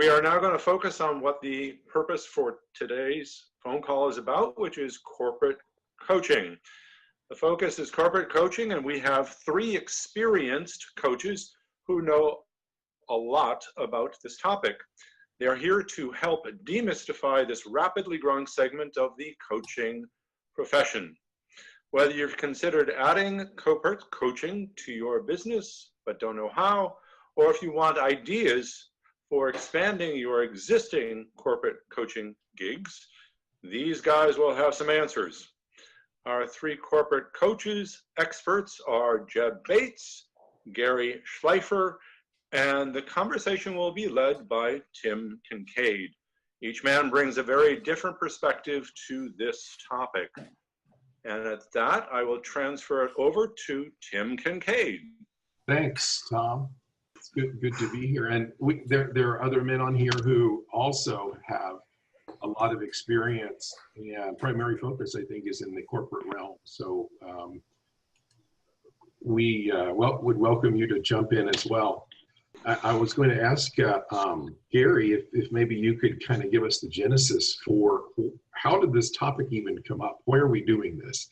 We are now going to focus on what the purpose for today's phone call is about, which is corporate coaching. The focus is corporate coaching, and we have three experienced coaches who know a lot about this topic. They are here to help demystify this rapidly growing segment of the coaching profession. Whether you've considered adding corporate coaching to your business but don't know how, or if you want ideas for expanding your existing corporate coaching gigs, these guys will have some answers. Our three corporate coaches experts are Jeb Bates, Garry Schleifer, and the conversation will be led by Tim Kincaid. Each man brings a very different perspective to this topic. And at that, I will transfer it over to Tim Kincaid. Thanks, Tom. It's good to be here. And there are other men on here who also have a lot of experience, and primary focus, I think, is in the corporate realm. So we would welcome you to jump in as well. I was going to ask Garry if maybe you could kind of give us the genesis for how did this topic even come up? Why are we doing this?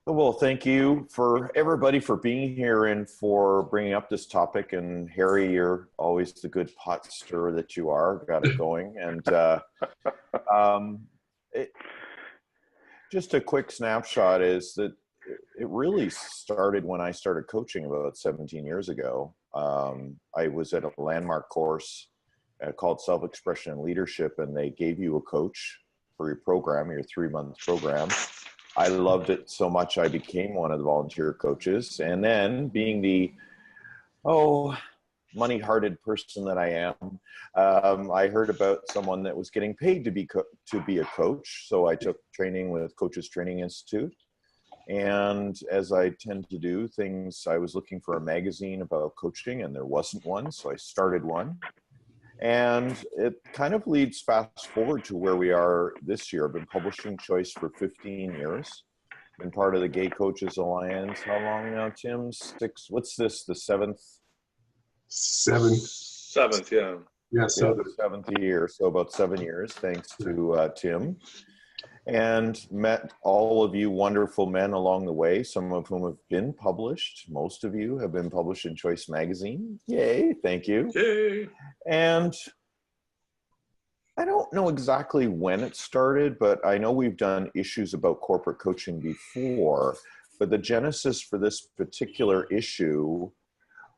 Well, thank you for everybody for being here and for bringing up this topic. And Harry, you're always the good pot stirrer that you are. Got it going. And just a quick snapshot is that it really started when I started coaching about 17 years ago. I was at a landmark course called Self-Expression and Leadership, and they gave you a coach for your program, your 3-month program. I loved it so much I became one of the volunteer coaches. And then being the, money-hearted person that I am, I heard about someone that was getting paid to be a coach. So I took training with Coaches Training Institute. And as I tend to do things, I was looking for a magazine about coaching and there wasn't one. So I started one. And it kind of leads fast forward to where we are this year. I've been publishing Choice for 15 years. Been part of the Gay Coaches Alliance. How long now, Tim? What's this, the seventh? Seventh, yeah. Yeah, seventh year. So about 7 years, thanks to Tim. And met all of you wonderful men along the way, some of whom have been published. Most of you have been published in Choice magazine. Yay, thank you. Yay. And I don't know exactly when it started, but I know we've done issues about corporate coaching before. But the genesis for this particular issue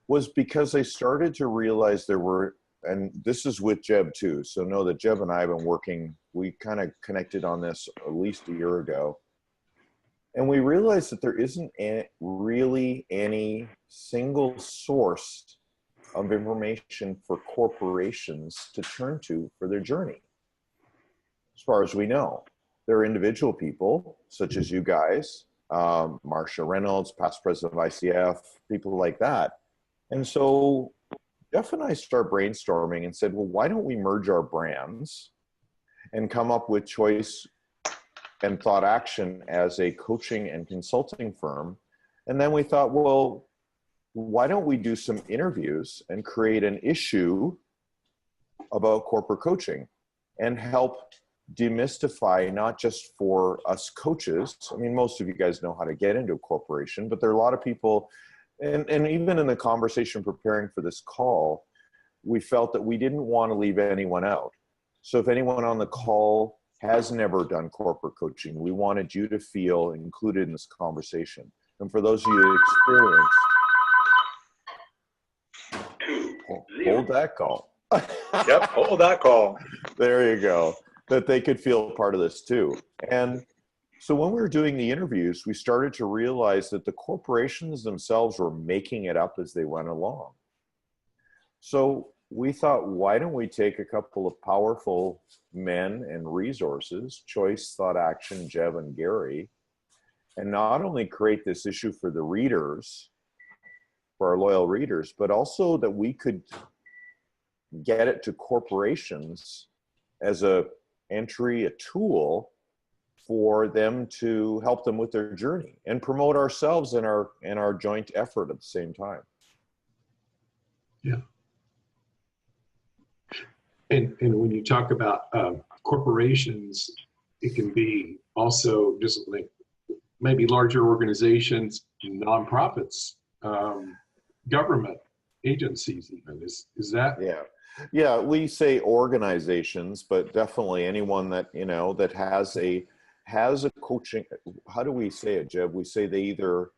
was because I started to realize there were, and this is with Jeb too, so know that Jeb and I have been working, we kind of connected on this at least a year ago. And we realized that there isn't really any single source of information for corporations to turn to for their journey. As far as we know, there are individual people such as you guys, Marsha Reynolds, past president of ICF, people like that. And so Jeff and I start brainstorming and said, well, why don't we merge our brands and come up with Choice and Thought Action as a coaching and consulting firm? And then we thought, well, why don't we do some interviews and create an issue about corporate coaching and help demystify, not just for us coaches. I mean, most of you guys know how to get into a corporation, but there are a lot of people, and even in the conversation preparing for this call, we felt that we didn't want to leave anyone out. So if anyone on the call has never done corporate coaching, we wanted you to feel included in this conversation. And for those of you who experienced, hold that call. Yep, hold that call. There you go. That they could feel part of this too. And so when we were doing the interviews, we started to realize that the corporations themselves were making it up as they went along. So we thought, why don't we take a couple of powerful men and resources, Choice, Thought Action, Jeb, and Garry, and not only create this issue for the readers, for our loyal readers, but also that we could get it to corporations as a entry, a tool for them to help them with their journey and promote ourselves in our joint effort at the same time. Yeah. And when you talk about corporations, it can be also just like maybe larger organizations, nonprofits, government agencies even. Is that? Yeah. Yeah, we say organizations, but definitely anyone that, you know, that has a coaching, how do we say it, Jeb? We say they either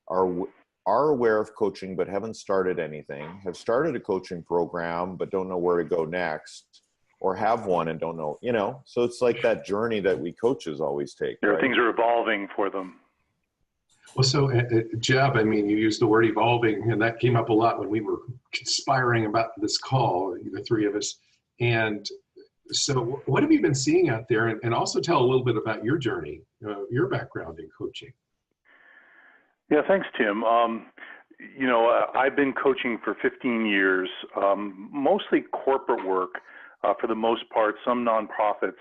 are aware of coaching but haven't started anything, have started a coaching program but don't know where to go next, or have one and don't know, you know. So it's like that journey that we coaches always take. There, right? things are evolving for them. Well, so Jeb, I mean, you used the word evolving, and that came up a lot when we were conspiring about this call, the three of us. And so what have you been seeing out there? And also tell a little bit about your journey, your background in coaching. Yeah, thanks, Tim. You know, I've been coaching for 15 years, mostly corporate work for the most part, some nonprofits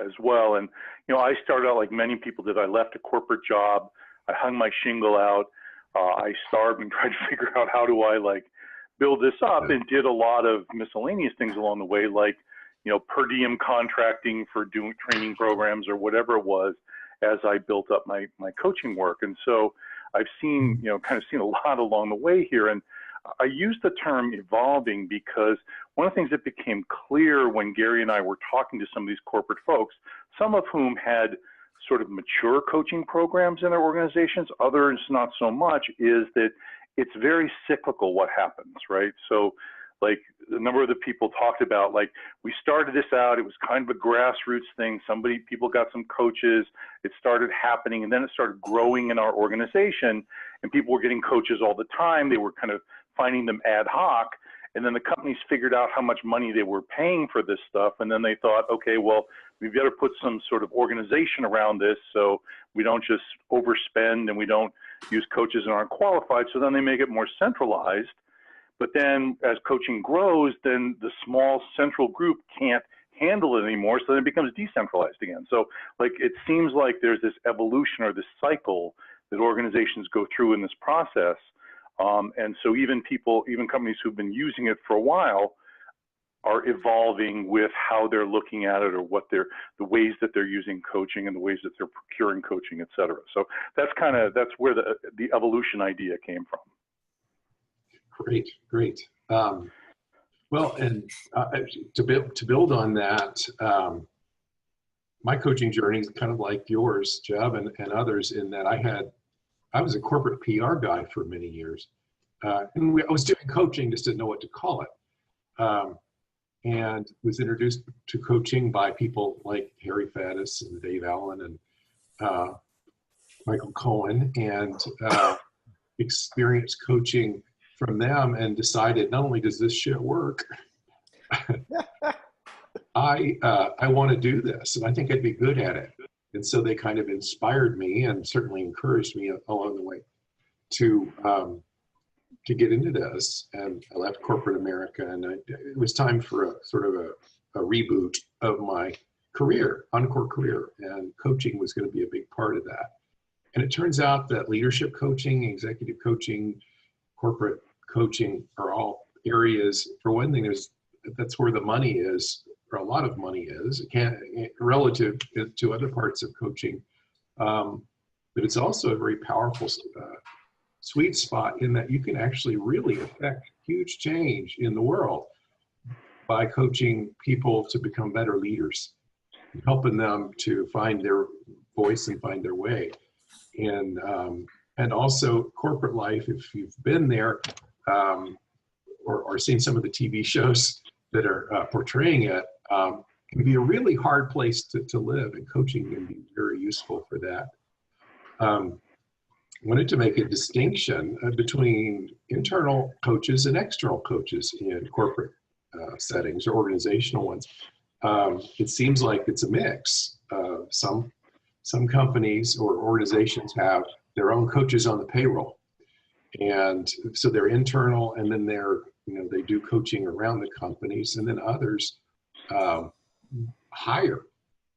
as well. And, you know, I started out like many people did. I left a corporate job. I hung my shingle out. I starved and tried to figure out how do I like build this up, and did a lot of miscellaneous things along the way, like, you know, per diem contracting for doing training programs or whatever it was as I built up my coaching work. And so I've seen, you know, kind of seen a lot along the way here. And I use the term evolving because one of the things that became clear when Garry and I were talking to some of these corporate folks, some of whom had sort of mature coaching programs in their organizations, others not so much, is that it's very cyclical what happens, right? So like a number of the people talked about, like, we started this out, it was kind of a grassroots thing. People got some coaches, it started happening, and then it started growing in our organization, and people were getting coaches all the time. They were kind of finding them ad hoc. And then the companies figured out how much money they were paying for this stuff. And then they thought, okay, well, we've got to put some sort of organization around this so we don't just overspend and we don't use coaches and aren't qualified. So then they make it more centralized. But then as coaching grows, then the small central group can't handle it anymore. So then it becomes decentralized again. So like, it seems like there's this evolution or this cycle that organizations go through in this process. And so even companies who've been using it for a while are evolving with how they're looking at it, or the ways that they're using coaching and the ways that they're procuring coaching, et cetera. So that's where the evolution idea came from. Great. Well, and to build on that, my coaching journey is kind of like yours, Jeb, and others, in that I was a corporate PR guy for many years. And I was doing coaching, just didn't know what to call it. And was introduced to coaching by people like Harry Faddis and Dave Allen and Michael Cohen, and experienced coaching from them, and decided, not only does this shit work, I want to do this, and I think I'd be good at it. And so they kind of inspired me, and certainly encouraged me along the way to get into this. And I left corporate America, and it was time for a sort of a reboot of my career, encore career, and coaching was going to be a big part of that. And it turns out that leadership coaching, executive coaching, corporate coaching are all areas. For one thing, that's where the money is, or a lot of money is. It can't, relative to other parts of coaching, but it's also a very powerful sweet spot in that you can actually really affect huge change in the world by coaching people to become better leaders, helping them to find their voice and find their way. And also corporate life, if you've been there or seen some of the TV shows that are portraying it, can be a really hard place to live, and coaching can be very useful for that. Wanted to make a distinction between internal coaches and external coaches in corporate settings or organizational ones. It seems like it's a mix. Some companies or organizations have their own coaches on the payroll, and so they're internal, and then they do coaching around the companies, and then others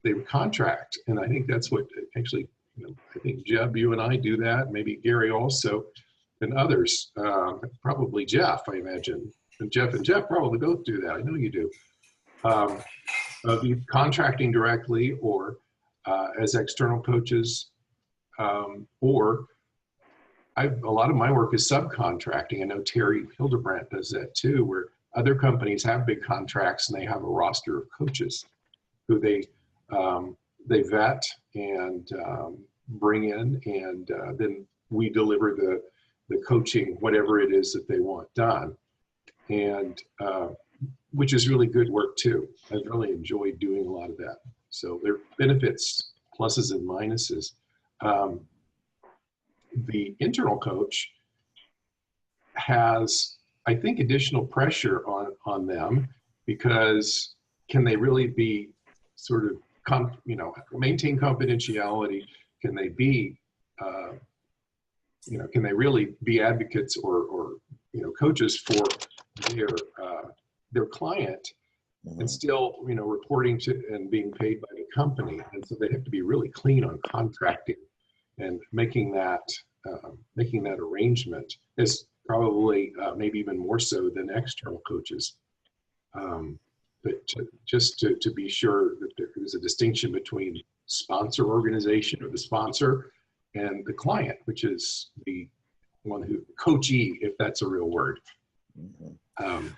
they contract. And I think that's what actually, I think Jeb, you and I do that, maybe Garry also, and others, probably Jeff, I imagine. And Jeff probably both do that. I know you do. of you contracting directly or as external coaches, or a lot of my work is subcontracting. I know Terry Hildebrandt does that too, where other companies have big contracts and they have a roster of coaches who they vet and bring in, and then we deliver the coaching, whatever it is that they want done, and which is really good work too. I've really enjoyed doing a lot of that. So there are benefits, pluses and minuses. The internal coach has, I think, additional pressure on them, because can they really be sort of, maintain confidentiality? Can they be, can they really be advocates or coaches for their client, and still, reporting to and being paid by the company? And so they have to be really clean on contracting and making that arrangement is probably maybe even more so than external coaches. But just to be sure that there's a distinction between sponsor organization, or the sponsor, and the client, which is the one who, coachee, if that's a real word.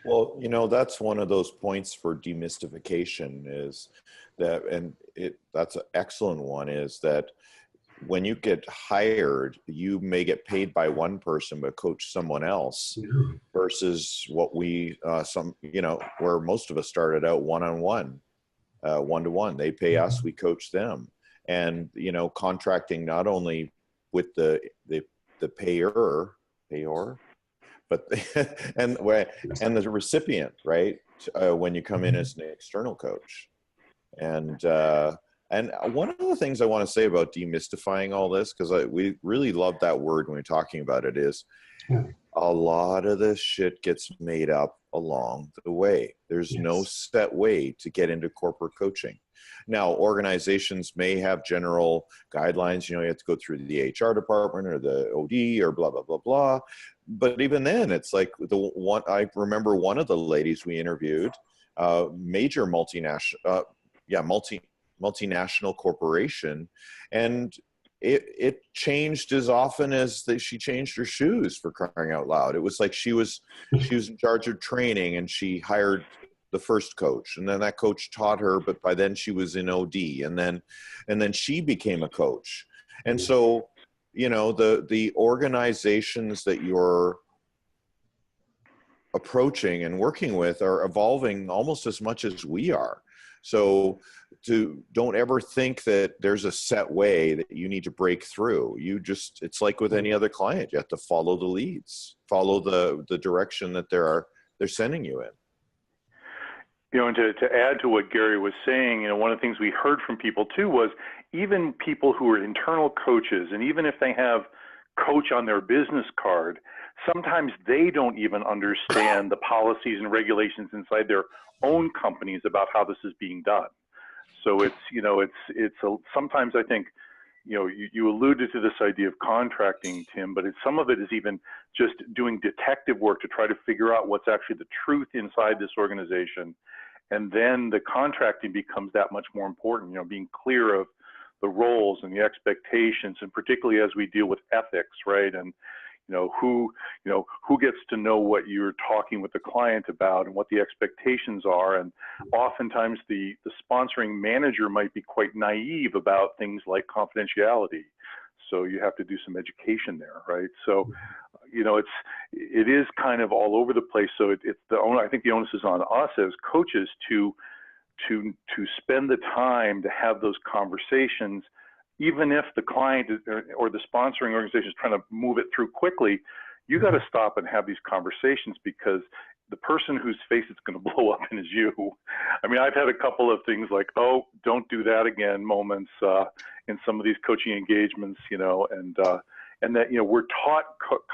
Well, that's one of those points for demystification, is that, and that's an excellent one, is that when you get hired, you may get paid by one person but coach someone else, versus what we where most of us started out one-on-one, one-to-one. They pay us, we coach them. And contracting not only with the payer, but and the recipient, right? When you come in as an external coach. And one of the things I want to say about demystifying all this, because we really love that word when we're talking about it, is a lot of this shit gets made up along the way. There's no set way to get into corporate coaching. Now, organizations may have general guidelines. You have to go through the HR department or the OD or blah, blah, blah, blah. But even then, it's like I remember one of the ladies we interviewed, major multinational corporation, and it changed as often as she changed her shoes, for crying out loud. It was like she was in charge of training, and she hired the first coach, and then that coach taught her, but by then she was in OD, and then she became a coach. And so the organizations that you're approaching and working with are evolving almost as much as we are. So don't ever think that there's a set way that you need to break through. It's like with any other client, you have to follow the leads, follow the direction that they're sending you in. And to add to what Garry was saying, one of the things we heard from people too was, even people who are internal coaches, and even if they have coach on their business card, sometimes they don't even understand the policies and regulations inside their own companies about how this is being done. So sometimes I think, you alluded to this idea of contracting, Tim, but some of it is even just doing detective work to try to figure out what's actually the truth inside this organization. And then the contracting becomes that much more important, being clear of the roles and the expectations, and particularly as we deal with ethics, right? And who gets to know what you're talking with the client about and what the expectations are. And oftentimes the sponsoring manager might be quite naive about things like confidentiality. So you have to do some education there, right? So, it is kind of all over the place. So I think the onus is on us as coaches to spend the time to have those conversations. Even if the client or the sponsoring organization is trying to move it through quickly, you got to stop and have these conversations, because the person whose face it's going to blow up in is you. I mean, I've had a couple of things like, oh, don't do that again moments in some of these coaching engagements, and that, we're taught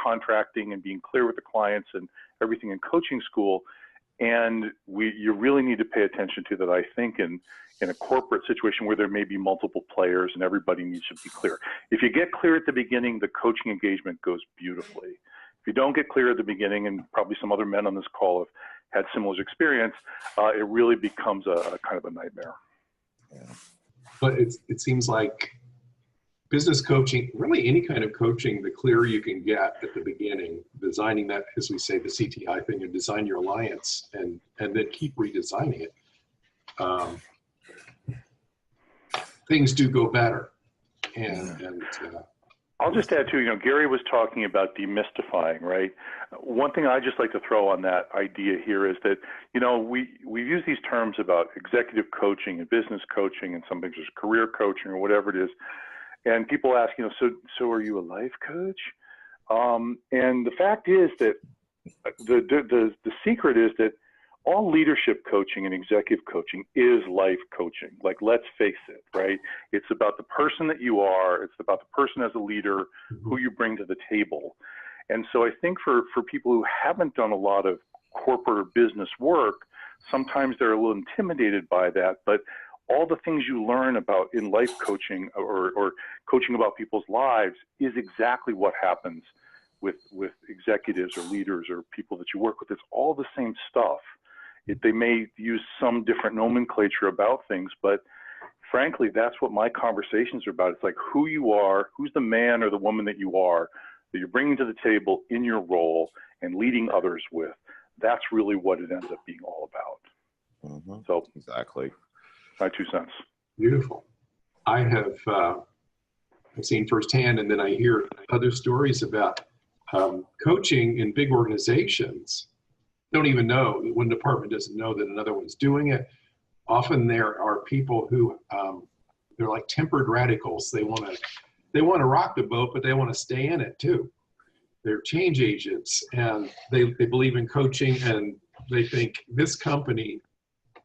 contracting and being clear with the clients and everything in coaching school. And you really need to pay attention to that, I think, in a corporate situation where there may be multiple players and everybody needs to be clear. If you get clear at the beginning, the coaching engagement goes beautifully. If you don't get clear at the beginning, and probably some other men on this call had similar experience, it really becomes a kind of a nightmare. Yeah. But it seems like business coaching, really any kind of coaching, the clearer you can get at the beginning, designing that, as we say, the CTI thing, and design your alliance, and then keep redesigning it. Things do go better. And I'll just add too, Garry was talking about demystifying, right? One thing I just like to throw on that idea here is that, we use these terms about executive coaching and business coaching, and sometimes there's career coaching or whatever it is. And people ask, so are you a life coach? And the fact is that the secret is that all leadership coaching and executive coaching is life coaching. Like, let's face it, right? It's about the person that you are. It's about the person as a leader, who you bring to the table. And so I think for people who haven't done a lot of corporate or business work, sometimes they're a little intimidated by that. But all the things you learn about in life coaching or coaching about people's lives is exactly what happens with executives or leaders or people that you work with. It's all the same stuff. They may use some different nomenclature about things, but frankly, that's what my conversations are about. It's like who you are, who's the man or the woman that you are, that you're bringing to the table in your role and leading others with. That's really what it ends up being all about. So exactly. My 2 cents. Beautiful. I have I've seen firsthand, and then I hear other stories about coaching in big organizations. Don't even know, one department doesn't know that another one's doing it. Often there are people who they're like tempered radicals. They want to rock the boat, but they want to stay in it too. They're change agents, and they believe in coaching, and they think this company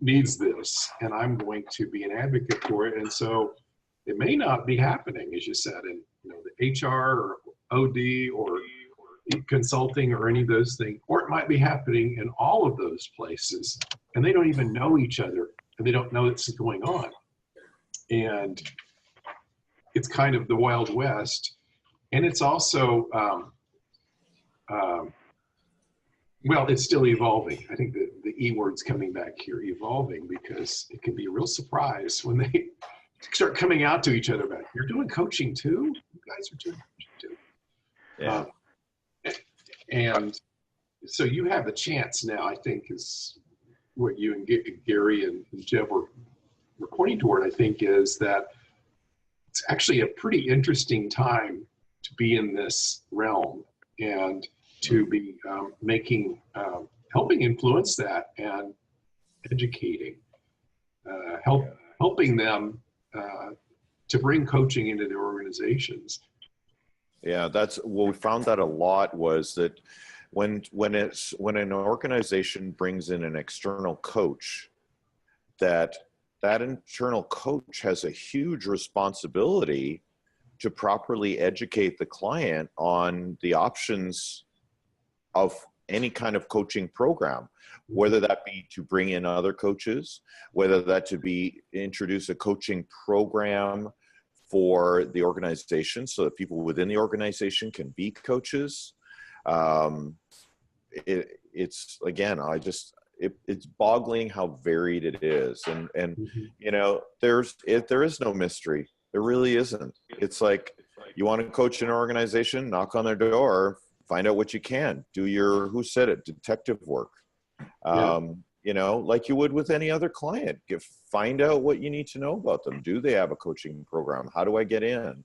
needs this, and I'm going to be an advocate for it. And so it may not be happening, as you said, in the HR or OD or consulting or any of those things, or it might be happening in all of those places, and they don't even know each other, and they don't know it's going on. And it's kind of the Wild West. And it's also, well, it's still evolving. I think the E word's coming back here, evolving, because it can be a real surprise when they start coming out to each other about, you're doing coaching too? You guys are doing coaching too. Yeah. And so you have the chance now, I think, is what you and Garry and Jeb were pointing toward, I think, is that it's actually a pretty interesting time to be in this realm and to be helping influence that and educating, helping them to bring coaching into their organizations. Yeah, that's what we found that a lot was that when an organization brings in an external coach, that internal coach has a huge responsibility to properly educate the client on the options of any kind of coaching program, whether that be to bring in other coaches, whether that to be introduce a coaching program for the organization so that people within the organization can be coaches. It's again, it's boggling how varied it is. And there is no mystery. There really isn't. It's like, you want to coach an organization, knock on their door, find out what you can, do your, who said it, detective work. Like you would with any other client. Find out what you need to know about them. Do they have a coaching program? How do I get in?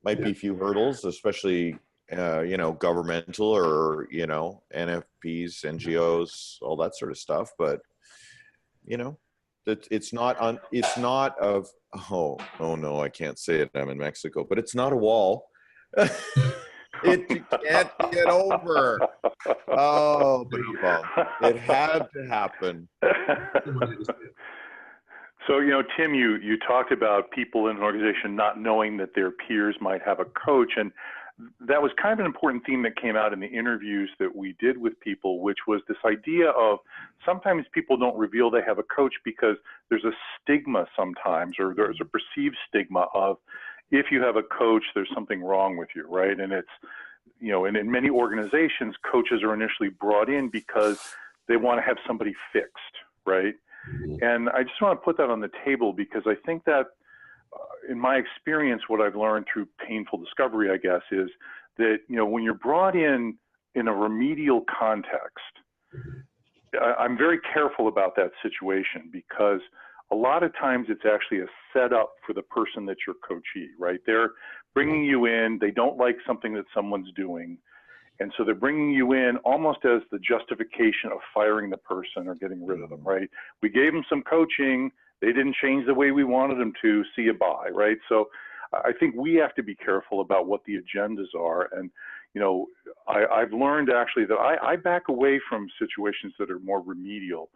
Might be a few hurdles, especially, governmental or, NFPs, NGOs, all that sort of stuff. But, it's not of, oh no, I can't say it, I'm in Mexico, but it's not a wall. You can't get over. Oh, it had to happen. So, Tim, you talked about people in an organization not knowing that their peers might have a coach. And that was kind of an important theme that came out in the interviews that we did with people, which was this idea of sometimes people don't reveal they have a coach because there's a stigma sometimes, or there's a perceived stigma of, if you have a coach, there's something wrong with you, right? And it's, you know, and in many organizations, coaches are initially brought in because they want to have somebody fixed, right? And I just want to put that on the table because I think that in my experience, what I've learned through painful discovery, I guess, is that, you know, when you're brought in a remedial context, I'm very careful about that situation because a lot of times it's actually a setup for the person that's your coachee, right? They're bringing you in, they don't like something that someone's doing. And so they're bringing you in almost as the justification of firing the person or getting rid of them, right? We gave them some coaching, they didn't change the way we wanted them to, see you bye, right? So I think we have to be careful about what the agendas are. And, you know, I've learned actually that I back away from situations that are more remedial.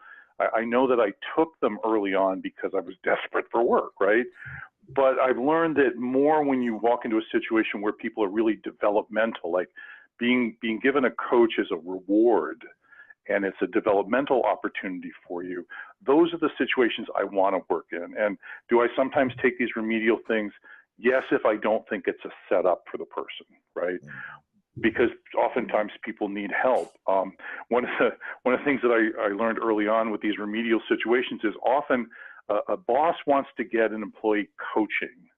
I know that I took them early on because I was desperate for work, right? But I've learned that more when you walk into a situation where people are really developmental, like being given a coach as a reward and it's a developmental opportunity for you, those are the situations I want to work in. And do I sometimes take these remedial things? Yes, if I don't think it's a setup for the person, right? Because oftentimes people need help. One of the things that I learned early on with these remedial situations is often a boss wants to get an employee coaching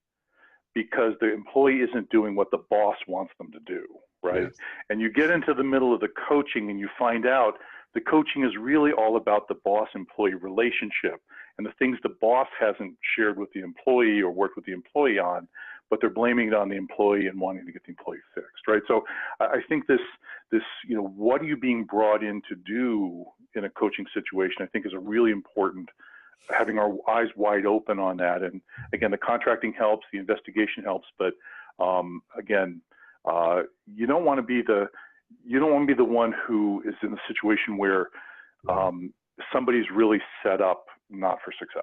because the employee isn't doing what the boss wants them to do, right? Yes. And you get into the middle of the coaching and you find out the coaching is really all about the boss-employee relationship and the things the boss hasn't shared with the employee or worked with the employee on, but they're blaming it on the employee and wanting to get the employee fixed, right? So I think this, you know, what are you being brought in to do in a coaching situation, I think is a really important, having our eyes wide open on that. And again, the contracting helps, the investigation helps, but again, you don't want to be the one who is in a situation where somebody's really set up not for success.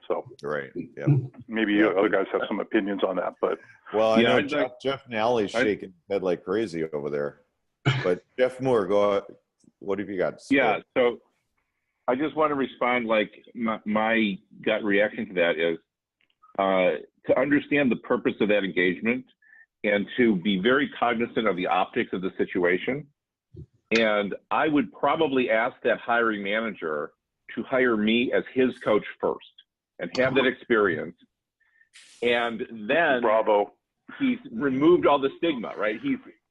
So right, yeah. Maybe other guys have some opinions on that, but well, I know Jeff Nally's shaking his head like crazy over there. But Jeff Moore, go ahead. What have you got? Yeah, so I just want to respond. Like my gut reaction to that is to understand the purpose of that engagement and to be very cognizant of the optics of the situation. And I would probably ask that hiring manager to hire me as his coach first and have that experience. And then bravo, he's removed all the stigma, right?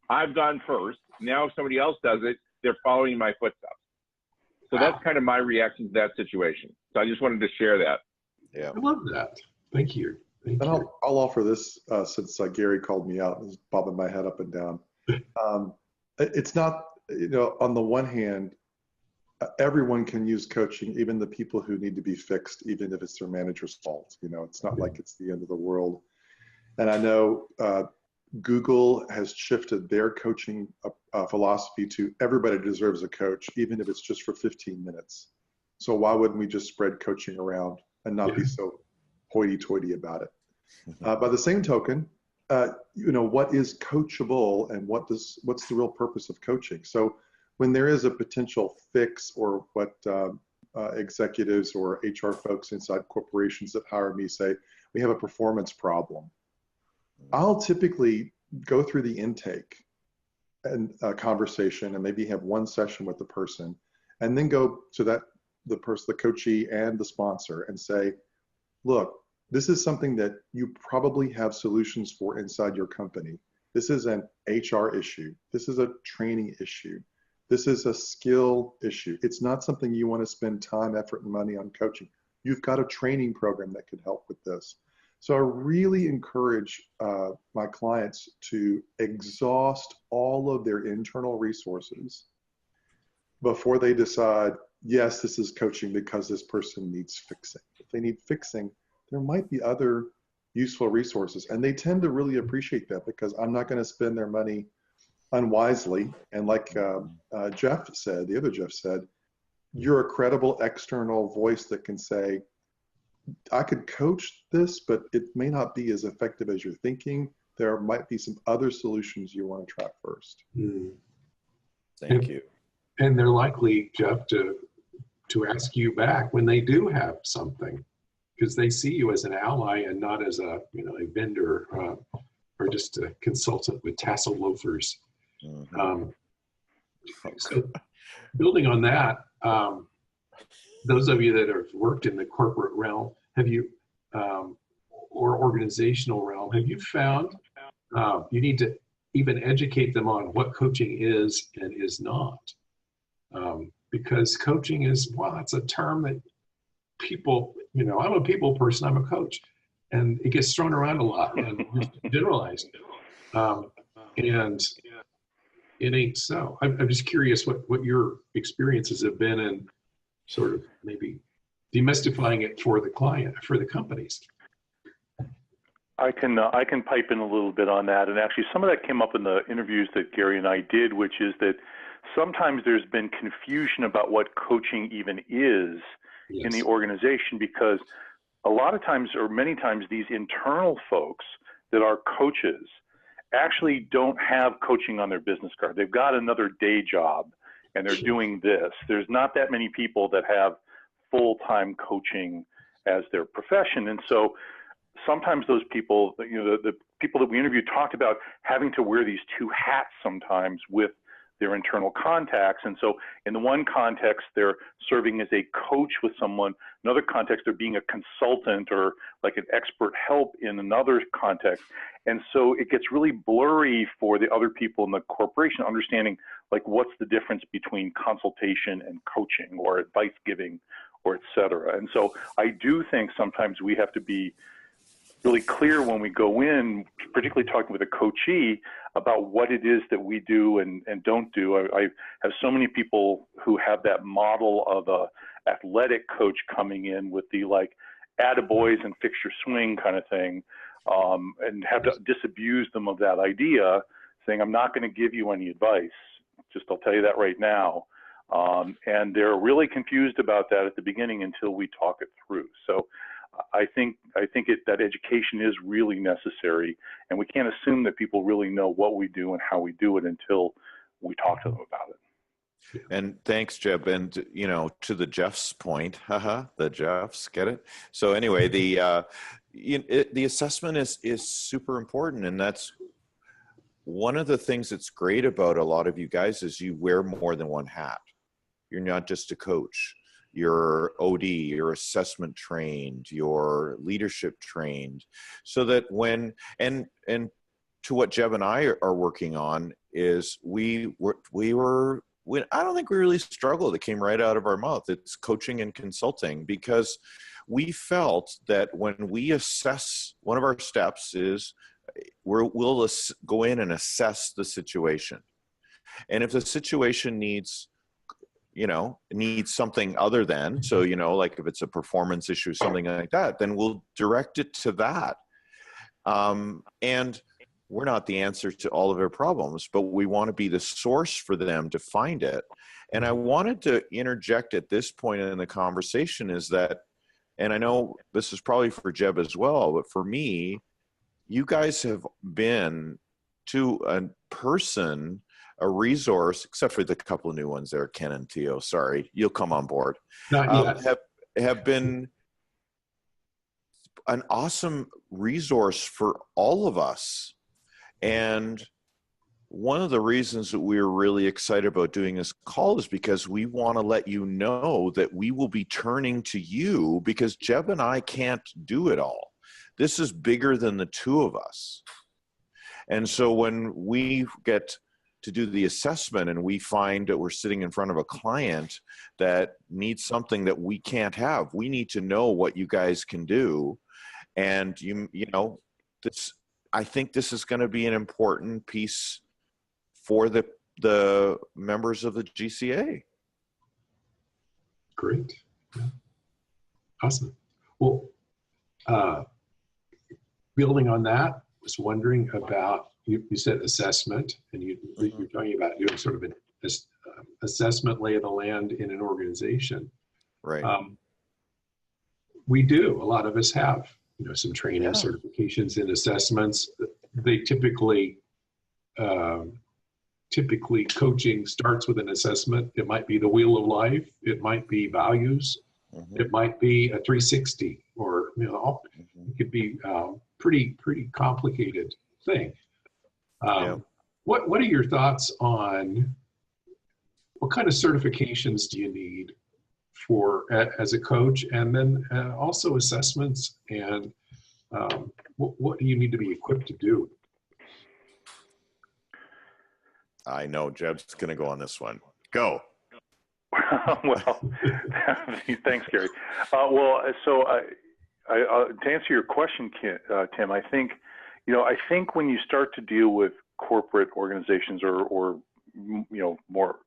I've gone first. Now if somebody else does it, they're following my footsteps. So that's kind of my reaction to that situation. So I just wanted to share that. Yeah, I love that. Thank you. Thank you. I'll offer this since Gary called me out. He's bobbing my head up and down. It's not, you know, on the one hand, everyone can use coaching, even the people who need to be fixed, even if it's their manager's fault. You know, it's not like it's the end of the world. And I know Google has shifted their coaching philosophy to everybody deserves a coach, even if it's just for 15 minutes. So why wouldn't we just spread coaching around and not be so hoity-toity about it? By the same token, you know, what is coachable and what's the real purpose of coaching? So when there is a potential fix, or what executives or HR folks inside corporations that hire me say, we have a performance problem, I'll typically go through the intake and conversation and maybe have one session with the person, and then go to the coachee and the sponsor and say, look, this is something that you probably have solutions for inside your company. This is an HR issue. This is a training issue. This is a skill issue. It's not something you want to spend time, effort, and money on coaching. You've got a training program that could help with this. So I really encourage my clients to exhaust all of their internal resources before they decide, yes, this is coaching because this person needs fixing. If they need fixing, there might be other useful resources. And they tend to really appreciate that, because I'm not going to spend their money unwisely. And like Jeff said, the other Jeff said, you're a credible external voice that can say, I could coach this, but it may not be as effective as you're thinking. There might be some other solutions you want to try first. Thank you. And they're likely, Jeff, to ask you back when they do have something, because they see you as an ally and not as a vendor or just a consultant with tassel loafers. So building on that, those of you that have worked in the corporate realm, have you, or organizational realm, have you found you need to even educate them on what coaching is and is not? Because coaching is, well, it's a term that people, I'm a people person, I'm a coach, and it gets thrown around a lot and generalized. And it ain't so. I'm just curious what your experiences have been in sort of maybe demystifying it for the client, for the companies. I can pipe in a little bit on that, and actually some of that came up in the interviews that Gary and I did, which is that sometimes there's been confusion about what coaching even is in the organization, because a lot of times, or many times, these internal folks that are coaches actually don't have coaching on their business card. They've got another day job and they're doing this. There's not that many people that have full-time coaching as their profession. And so sometimes those people, the people that we interviewed talked about having to wear these two hats sometimes with their internal contacts. And so in the one context, they're serving as a coach with someone. Another context, they're being a consultant or like an expert help in another context. And so it gets really blurry for the other people in the corporation, understanding like what's the difference between consultation and coaching or advice giving or et cetera. And so I do think sometimes we have to be really clear when we go in, particularly talking with a coachee, about what it is that we do and don't do. I have so many people who have that model of a athletic coach coming in with the like attaboys and fix your swing kind of thing, and have to disabuse them of that idea, saying, I'm not going to give you any advice. Just I'll tell you that right now. And they're really confused about that at the beginning until we talk it through. So I think that education is really necessary, and we can't assume that people really know what we do and how we do it until we talk to them about it. And thanks, Jeb. And to the Jeff's point, the Jeffs, get it? So anyway, the assessment is super important, and that's one of the things that's great about a lot of you guys is you wear more than one hat. You're not just a coach. You're OD, you're assessment trained, you're leadership trained, so that when, and to what Jeb and I are working on is I don't think we really struggled. It came right out of our mouth. It's coaching and consulting, because we felt that when we assess, one of our steps is we'll go in and assess the situation. And if the situation needs something other than, so, like if it's a performance issue, something like that, then we'll direct it to that. And we're not the answer to all of their problems, but we want to be the source for them to find it. And I wanted to interject at this point in the conversation is that, and I know this is probably for Jeb as well, but for me, you guys have been to a person, a resource, except for the couple of new ones there, Ken and Theo, sorry, you'll come on board, have been an awesome resource for all of us. And one of the reasons that we're really excited about doing this call is because we want to let you know that we will be turning to you, because Jeb and I can't do it all. This is bigger than the two of us. And so when we get to do the assessment and we find that we're sitting in front of a client that needs something that we can't have, we need to know what you guys can do. And I think this is going to be an important piece for the members of the GCA. Great. Yeah. Awesome. Well, building on that, I was wondering about, you said assessment, and you're talking about doing sort of an assessment, lay of the land in an organization. Right. We do. A lot of us have, some training, certifications in assessments. They typically coaching starts with an assessment. It might be the wheel of life. It might be values. Mm-hmm. It might be a 360, or it could be pretty complicated thing. What are your thoughts on what kind of certifications do you need for as a coach, and then also assessments, and what do you need to be equipped to do? I know Jeb's going to go on this one. Go. Well, thanks, Gary. To answer your question, Tim, I think when you start to deal with corporate organizations or more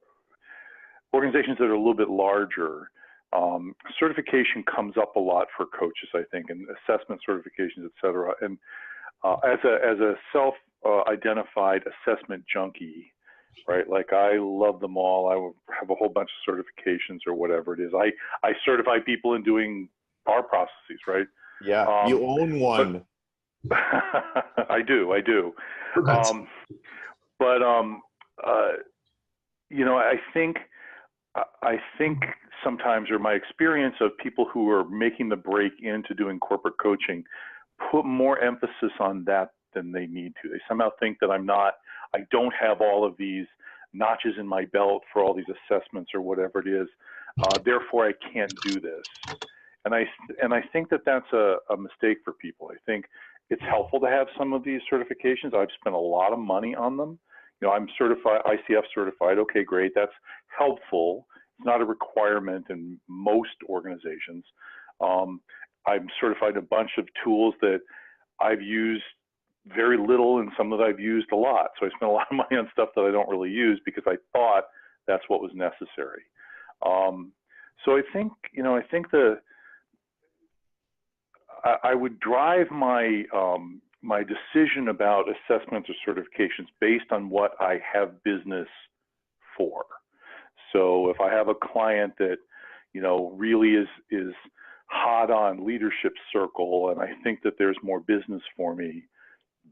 organizations that are a little bit larger, certification comes up a lot for coaches, I think, and assessment certifications, et cetera. And as a self-identified assessment junkie, right? Like, I love them all. I have a whole bunch of certifications or whatever it is. I certify people in doing our processes, right? Yeah, you own one. I do. I think sometimes, or my experience of people who are making the break into doing corporate coaching, put more emphasis on that than they need to. They somehow think that I don't have all of these notches in my belt for all these assessments or whatever it is. Therefore, I can't do this. And I think that that's a mistake for people. I think it's helpful to have some of these certifications. I've spent a lot of money on them. I'm certified, ICF certified. Okay, great. That's helpful. It's not a requirement in most organizations. I'm certified in a bunch of tools that I've used very little, and some that I've used a lot. So I spent a lot of money on stuff that I don't really use because I thought that's what was necessary. So I think I would drive my my decision about assessments or certifications based on what I have business for. So if I have a client that really is hot on leadership circle, and I think that there's more business for me,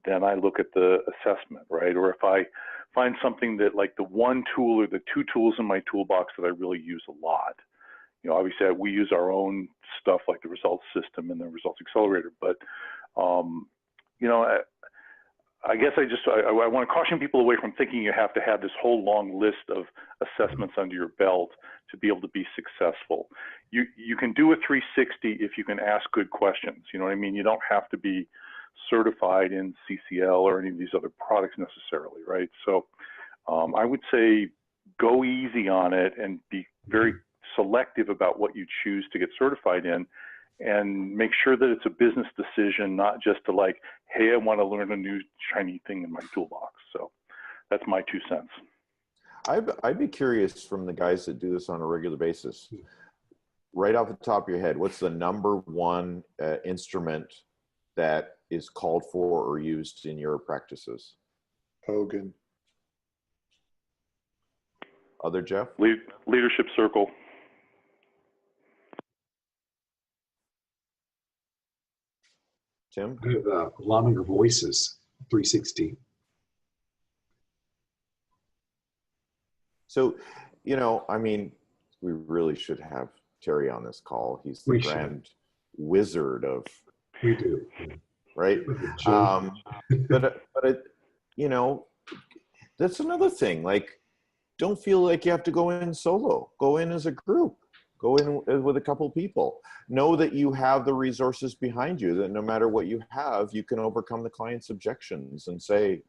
then I look at the assessment, right? Or if I find something that, like, the one tool or the two tools in my toolbox that I really use a lot. Obviously we use our own stuff like the results system and the results accelerator, but I guess I want to caution people away from thinking you have to have this whole long list of assessments under your belt to be able to be successful. You can do a 360 if you can ask good questions. You know what I mean? You don't have to be certified in CCL or any of these other products necessarily, right? So I would say go easy on it and be very selective about what you choose to get certified in, and make sure that it's a business decision, not just to, like, hey, I want to learn a new shiny thing in my toolbox. So that's my 2 cents. I'd be curious from the guys that do this on a regular basis, right off the top of your head, what's the number one instrument that is called for or used in your practices? Hogan. Other, Jeff? Leadership Circle. Tim? I have Lominger Voices 360. So, I mean, we really should have Terry on this call. He's the grand wizard of. We do. Right? But that's another thing. Like, don't feel like you have to go in solo. Go in as a group. Go in with a couple people. Know that you have the resources behind you, that no matter what you have, you can overcome the client's objections and say,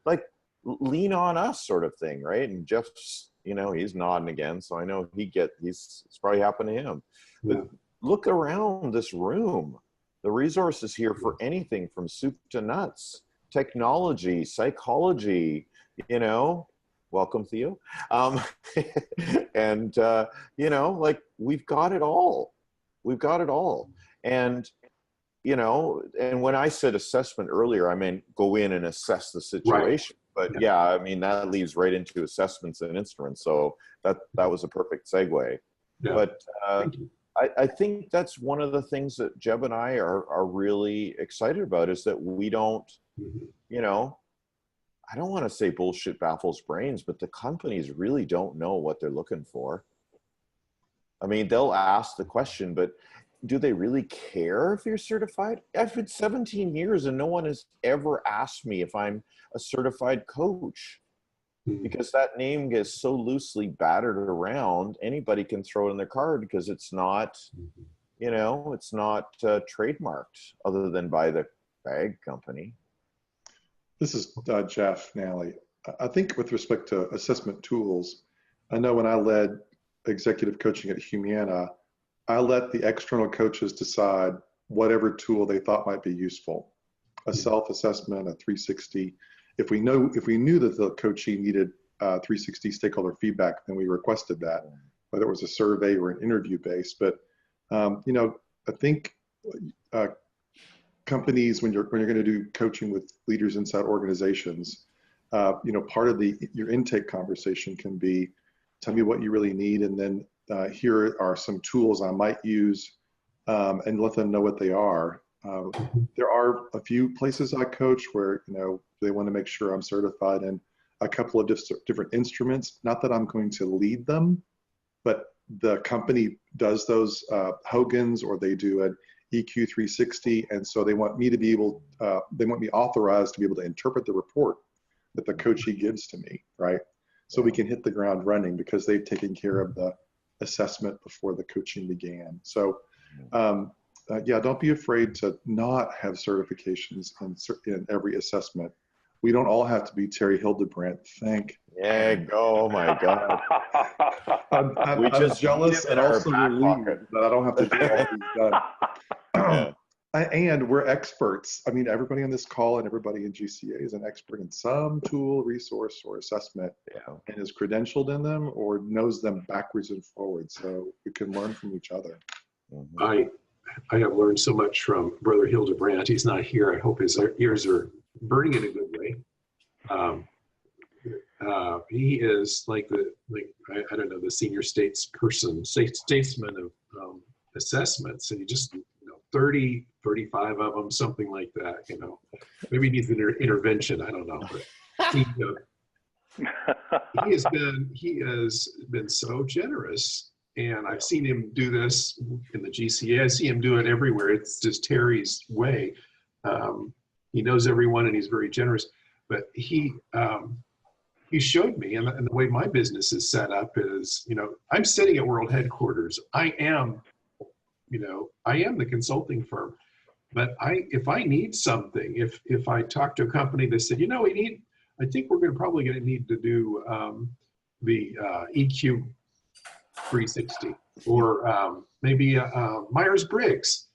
like, lean on us sort of thing, right? And Jeff's, he's nodding again, so I know it's probably happened to him. But look around this room. The resources here for anything from soup to nuts, technology, psychology, welcome, Theo. And, like, we've got it all. We've got it all. And, and when I said assessment earlier, I meant go in and assess the situation. Right. But yeah, I mean, that leads right into assessments and instruments. So that was a perfect segue. Yeah. But I think that's one of the things that Jeb and I are really excited about, is that we don't, I don't want to say bullshit baffles brains, but the companies really don't know what they're looking for. I mean, they'll ask the question, but do they really care if you're certified? I've been 17 years and no one has ever asked me if I'm a certified coach, because that name gets so loosely battered around. Anybody can throw it in their card because it's not, you know, it's not trademarked other than by the bag company. This is Jeff Nally. I think with respect to assessment tools, I know when I led executive coaching at Humana, I let the external coaches decide whatever tool they thought might be useful. A self-assessment, a 360. If we knew that the coachee needed 360 stakeholder feedback, then we requested that, whether it was a survey or an interview base. But you know, I think companies, when you're going to do coaching with leaders inside organizations, you know, part of your intake conversation can be, tell me what you really need, and then here are some tools I might use, and let them know what they are. There are a few places I coach where, you know, they want to make sure I'm certified in a couple of different instruments. Not that I'm going to lead them, but the company does those Hogan's, or they do an EQ 360, and so they want me to be able, they want me authorized to be able to interpret the report that the coachee gives to me, right? So we can hit the ground running because they've taken care of the assessment before the coaching began. So yeah, don't be afraid to not have certifications in every assessment. We don't all have to be Terry Hildebrandt. Oh my God. I'm jealous and also relieved that I don't have to do all these done. And we're experts. I mean, everybody on this call and everybody in GCA is an expert in some tool, resource, or assessment, and is credentialed in them or knows them backwards and forwards. So we can learn from each other. I have learned so much from Brother Hildebrandt. He's not here. I hope his ears are burning in a good way. He is like I don't know, the senior statesman of assessments, and he just, 30, 35 of them, something like that, maybe he needs an intervention. I don't know, but he has been so generous, and I've seen him do this in the GCA. I see him do it everywhere. It's just Terry's way. He knows everyone, and he's very generous, but he showed me, and the way my business is set up is, I'm sitting at world headquarters. I am the consulting firm, but if I need something, if I talk to a company that said, I think we're probably going to need to do the EQ 360 or maybe Myers-Briggs.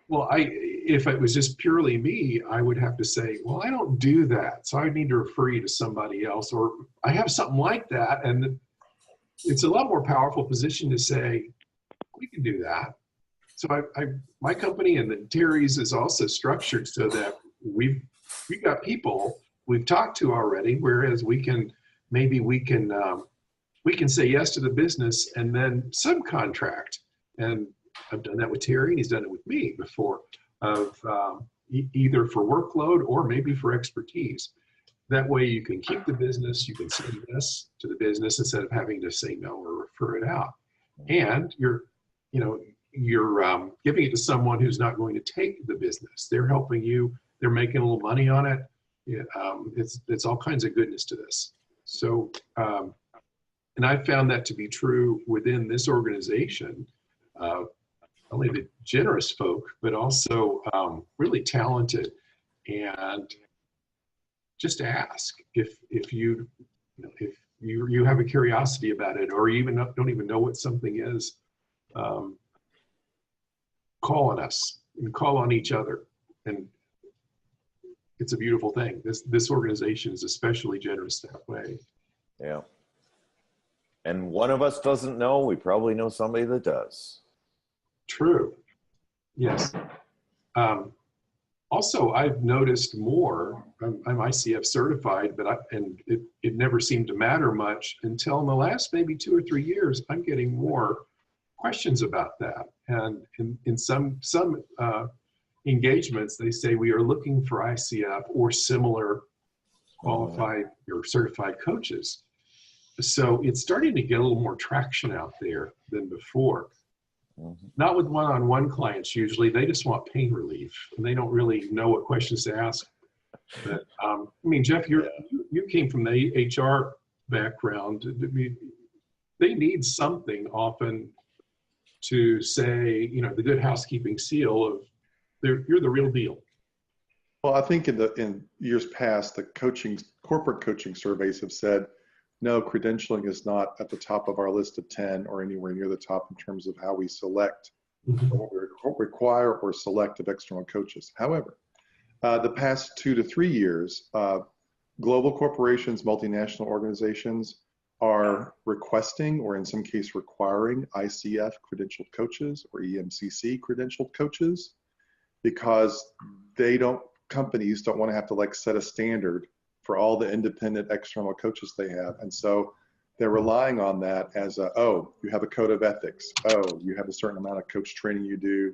Well, if it was just purely me, I would have to say, well, I don't do that, so I need to refer you to somebody else, or I have something like that, and it's a lot more powerful position to say, we can do that. So my company and then Terry's is also structured so that we've got people we've talked to already, whereas we can say yes to the business and then subcontract. And I've done that with Terry, and he's done it with me before, of either for workload or maybe for expertise. That way you can keep the business, you can say yes to the business instead of having to say no or refer it out. And you're giving it to someone who's not going to take the business. They're helping you. They're making a little money on it. It's all kinds of goodness to this. So, and I found that to be true within this organization. Only the generous folk, but also really talented. And just ask if you have a curiosity about it, or you don't even know what something is. Call on us and call on each other, and it's a beautiful thing. This organization is especially generous that way. Yeah. And one of us doesn't know, we probably know somebody that does. True. Yes. Also, I've noticed more. I'm ICF certified, but it never seemed to matter much until in the last maybe 2 or 3 years. I'm getting more questions about that, and in some engagements, they say we are looking for ICF or similar qualified or certified coaches. So it's starting to get a little more traction out there than before. Not with one-on-one clients usually. They just want pain relief, and they don't really know what questions to ask. But I mean, Jeff, you came from the HR background. I mean, they need something often to say, you know, the good housekeeping seal of you're the real deal. Well, I think in years past, the corporate coaching surveys have said, no, credentialing is not at the top of our list of 10 or anywhere near the top in terms of how we select or what we require or select of external coaches. However, the past 2 to 3 years, global corporations, multinational organizations are requesting, or in some case requiring, ICF credentialed coaches or EMCC credentialed coaches, because companies don't want to have to like set a standard for all the independent external coaches they have. And so they're relying on that as oh, you have a code of ethics. Oh, you have a certain amount of coach training you do.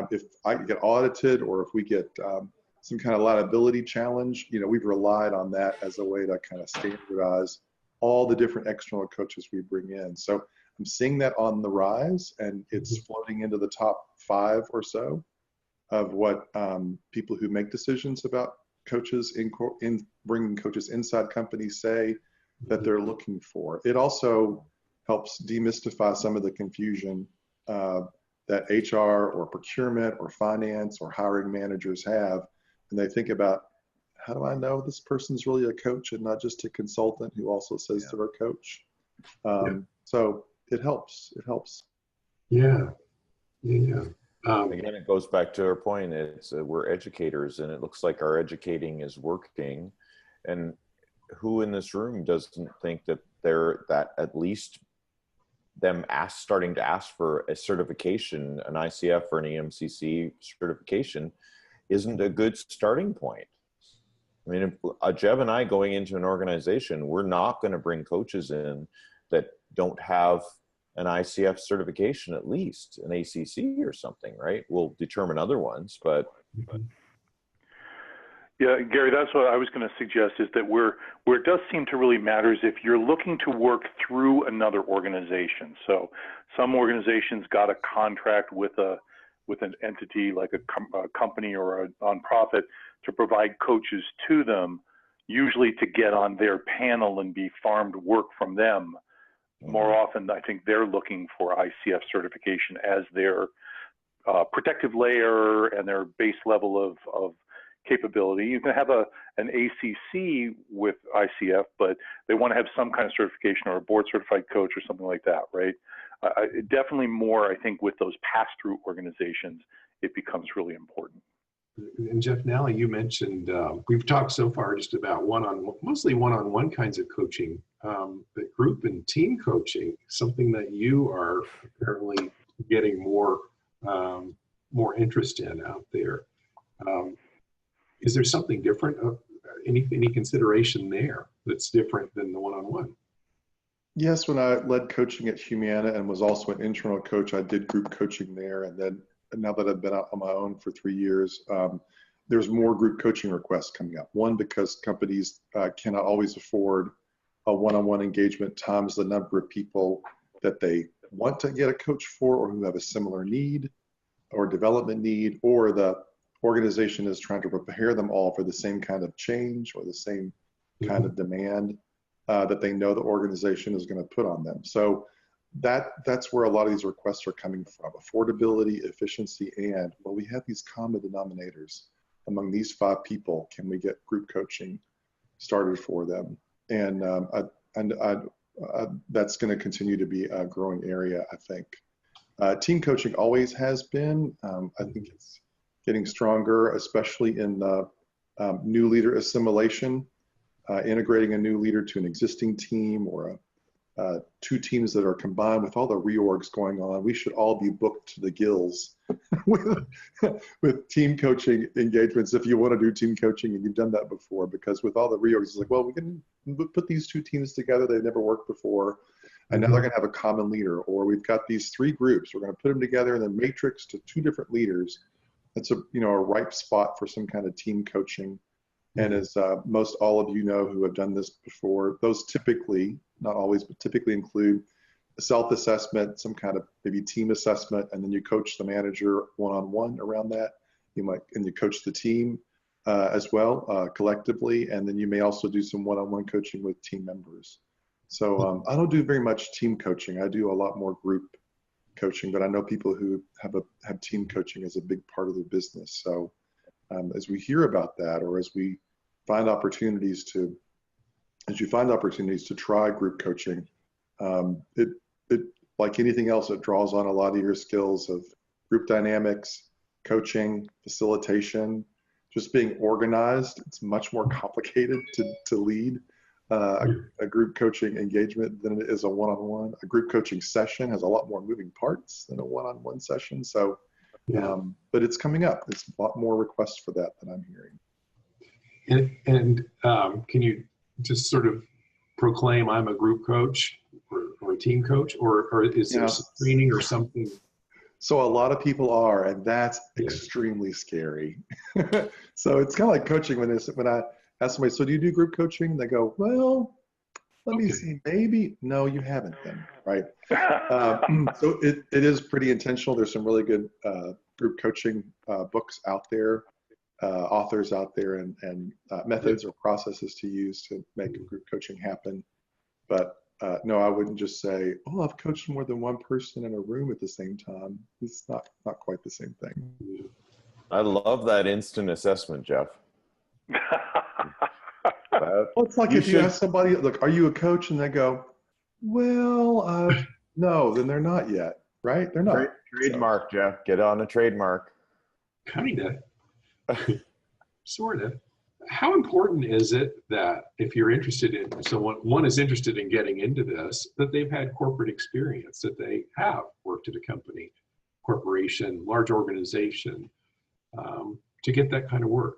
If I get audited, or if we get some kind of liability challenge, you know, we've relied on that as a way to kind of standardize all the different external coaches we bring in. So I'm seeing that on the rise, and it's floating into the top 5 or so of what people who make decisions about coaches in bringing coaches inside companies say that they're looking for. It also helps demystify some of the confusion that HR or procurement or finance or hiring managers have. And they think about, how do I know this person's really a coach and not just a consultant who also says they're a coach? So it helps. It helps. Yeah. Again, it goes back to our point. It's we're educators, and it looks like our educating is working. And who in this room doesn't think that that at least them starting to ask for a certification, an ICF or an EMCC certification, isn't a good starting point? I mean, if Jeb and I going into an organization, we're not going to bring coaches in that don't have an ICF certification, at least an ACC or something, right? We'll determine other ones, but. Yeah, Gary, that's what I was going to suggest, is that where it does seem to really matter is if you're looking to work through another organization. So some organizations got a contract with an entity like a company or a nonprofit to provide coaches to them, usually to get on their panel and be farmed work from them. More often, I think they're looking for ICF certification as their protective layer and their base level of capability. You can have an ACC with ICF, but they want to have some kind of certification or a board certified coach or something like that, right? Definitely more, I think, with those pass-through organizations, it becomes really important. And Jeff, now you mentioned, we've talked so far just about mostly one-on-one kinds of coaching, but group and team coaching, something that you are apparently getting more interest in out there. Is there something different? Any consideration there that's different than the one-on-one? Yes, when I led coaching at Humana and was also an internal coach, I did group coaching there. And then now that I've been out on my own for 3 years, there's more group coaching requests coming up. One, because companies cannot always afford a one-on-one engagement times the number of people that they want to get a coach for, or who have a similar need or development need, or the organization is trying to prepare them all for the same kind of change or the same kind of demand that they know the organization is going to put on them. So that's where a lot of these requests are coming from: affordability, efficiency, and, well, we have these common denominators among these 5 people. Can we get group coaching started for them? And that's going to continue to be a growing area, I think. Team coaching always has been. I think it's getting stronger, especially in the new leader assimilation, integrating a new leader to an existing team, or 2 teams that are combined. With all the reorgs going on, we should all be booked to the gills with team coaching engagements if you want to do team coaching and you've done that before. Because with all the reorgs, it's like, well, we can put these 2 teams together. They've never worked before, and now they're going to have a common leader. Or we've got these 3 groups. We're going to put them together and then matrix to 2 different leaders. It's a ripe spot for some kind of team coaching. And as most all of you know who have done this before, those typically, not always, but typically include self-assessment, some kind of maybe team assessment, and then you coach the manager one-on-one around that. And you coach the team as well, collectively, and then you may also do some one-on-one coaching with team members. So I don't do very much team coaching. I do a lot more group coaching, but I know people who have team coaching as a big part of their business. So as we hear about that, or as you find opportunities to try group coaching, it like anything else, it draws on a lot of your skills of group dynamics, coaching, facilitation, just being organized. It's much more complicated to lead a group coaching engagement than it is a one-on-one. A group coaching session has a lot more moving parts than a one-on-one session. So, but it's coming up. There's a lot more requests for that than I'm hearing. And can you just sort of proclaim I'm a group coach or a team coach, or is there some training or something? So a lot of people are, and that's extremely scary. So it's kind of like coaching when I ask somebody, so do you do group coaching? They go, well, let me see, maybe. No, you haven't then, right? So it is pretty intentional. There's some really good group coaching books out there, authors out there, and methods or processes to use to make group coaching happen. But no, I wouldn't just say, oh, I've coached more than one person in a room at the same time. It's not quite the same thing. I love that instant assessment, Jeff. Well, it's like if you ask somebody, look, are you a coach? And they go, well, no, then they're not yet, right? They're not. Trademark, Jeff. Get on a trademark. Kind of. Sort of. How important is it that if you're interested in, one is interested in getting into this, that they've had corporate experience, that they have worked at a company, corporation, large organization, to get that kind of work?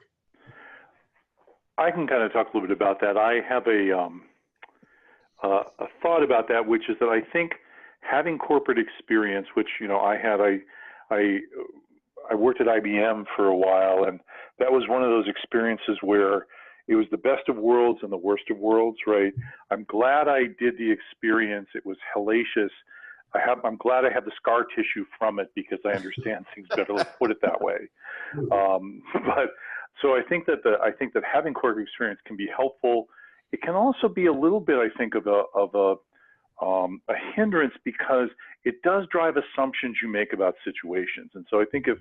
I can kind of talk a little bit about that. I have a thought about that, which is that I think having corporate experience, which, I worked at IBM for a while, and that was one of those experiences where it was the best of worlds and the worst of worlds, right? I'm glad I did the experience. It was hellacious. I'm glad I have the scar tissue from it because I understand things better. Let's put it that way. But so I think that having corporate experience can be helpful. It can also be a little bit, I think, of a hindrance because it does drive assumptions you make about situations. And so I think if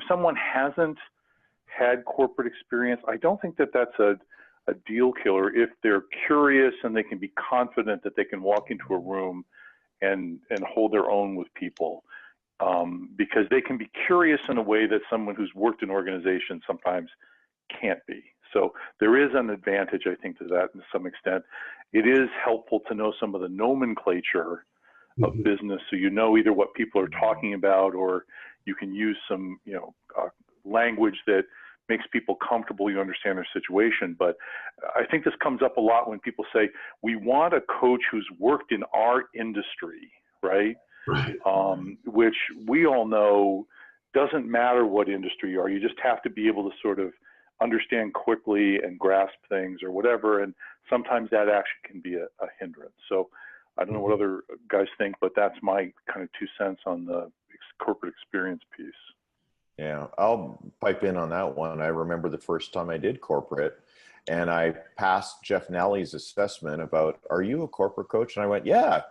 someone hasn't had corporate experience, I don't think that that's a deal killer if they're curious and they can be confident that they can walk into a room and hold their own with people, because they can be curious in a way that someone who's worked in organizations sometimes can't be. So there is an advantage, I think, to that to some extent. It is helpful to know some of the nomenclature of business, so you know either what people are talking about, or you can use some language that makes people comfortable, you understand their situation. But I think this comes up a lot when people say, we want a coach who's worked in our industry, right? Right. Which we all know doesn't matter what industry you are. You just have to be able to sort of understand quickly and grasp things or whatever. And sometimes that actually can be a hindrance. So I don't know what other guys think, but that's my kind of 2 cents on the corporate experience piece. Yeah, I'll pipe in on that one. I remember the first time I did corporate and I passed Jeff Nally's assessment about, are you a corporate coach? And I went, yeah.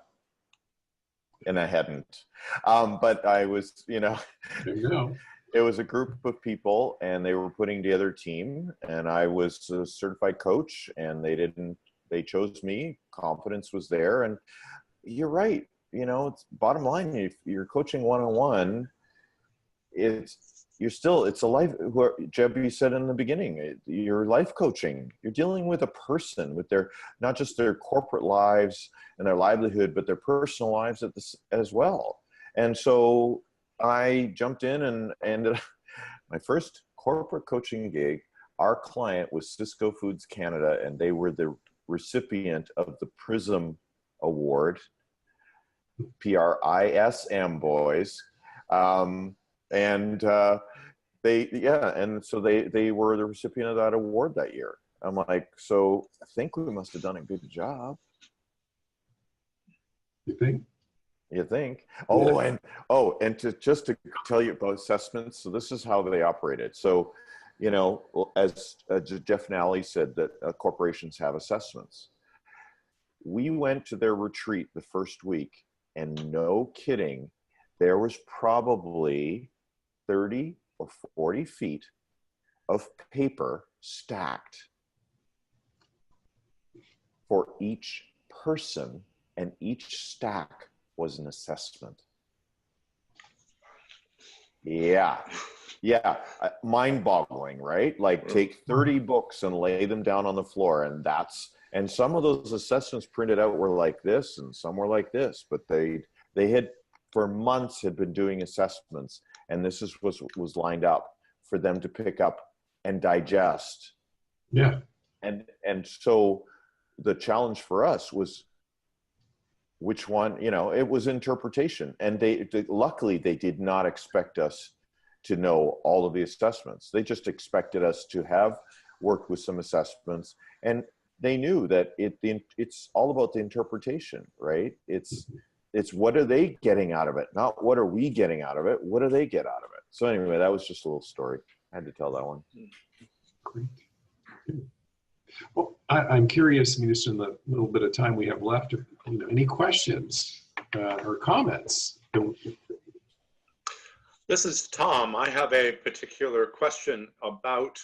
And I hadn't. But I was, There you go. It was a group of people and they were putting together a team, and I was a certified coach, and they chose me. Confidence was there. And you're right. It's bottom line. If you're coaching one-on-one, it's a life, Jeb, you said in the beginning, you're life coaching. You're dealing with a person with not just their corporate lives and their livelihood, but their personal lives as well. And so I jumped in and ended my first corporate coaching gig. Our client was Cisco Foods Canada, and they were the recipient of the PRISM Award, PRISM, boys. And so they were the recipient of that award that year. I'm like, so I think we must have done a good job. You think? You think? Oh, and just to tell you about assessments. So this is how they operated. So, you know, as Jeff Nally said, that corporations have assessments. We went to their retreat the first week, and no kidding, there was probably 30 or 40 feet of paper stacked for each person, and each stack was an assessment. Yeah. Mind-boggling, right? Like, take 30 books and lay them down on the floor, and some of those assessments printed out were like this, and some were like this, but they had for months had been doing assessments, and this was lined up for them to pick up and digest. Yeah. And so the challenge for us was which one, you know, it was interpretation. And they luckily, they did not expect us to know all of the assessments. They just expected us to have worked with some assessments. And they knew that it's all about the interpretation, right? It's what are they getting out of it? Not what are we getting out of it? What do they get out of it? So anyway, that was just a little story. I had to tell that one. Great. Well, I'm curious, I mean, just in the little bit of time we have left, you know, any questions or comments? This is Tom. I have a particular question about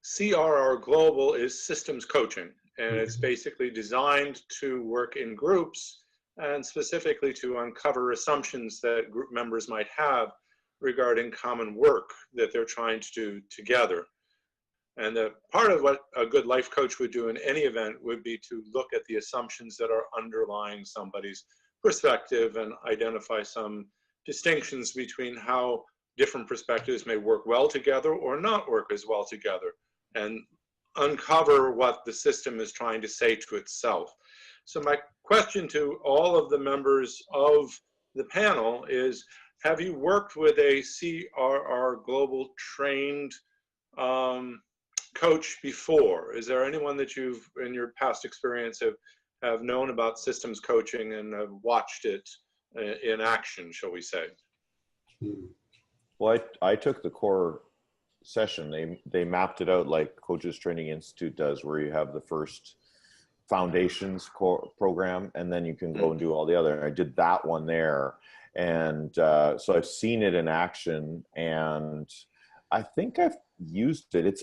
CRR Global is systems coaching, and it's basically designed to work in groups and specifically to uncover assumptions that group members might have regarding common work that they're trying to do together. And part of what a good life coach would do in any event would be to look at the assumptions that are underlying somebody's perspective and identify some distinctions between how different perspectives may work well together or not work as well together, and uncover what the system is trying to say to itself. So my question to all of the members of the panel is, have you worked with a CRR Global trained coach before? Is there anyone that you've, in your past experience, have known about systems coaching and have watched it in action, shall we say? Well, I took the core session. They mapped it out like Coaches Training Institute does, where you have the first foundations core program, and then you can go and do all the other. I did that one there. And so I've seen it in action, and I think I've used it. It's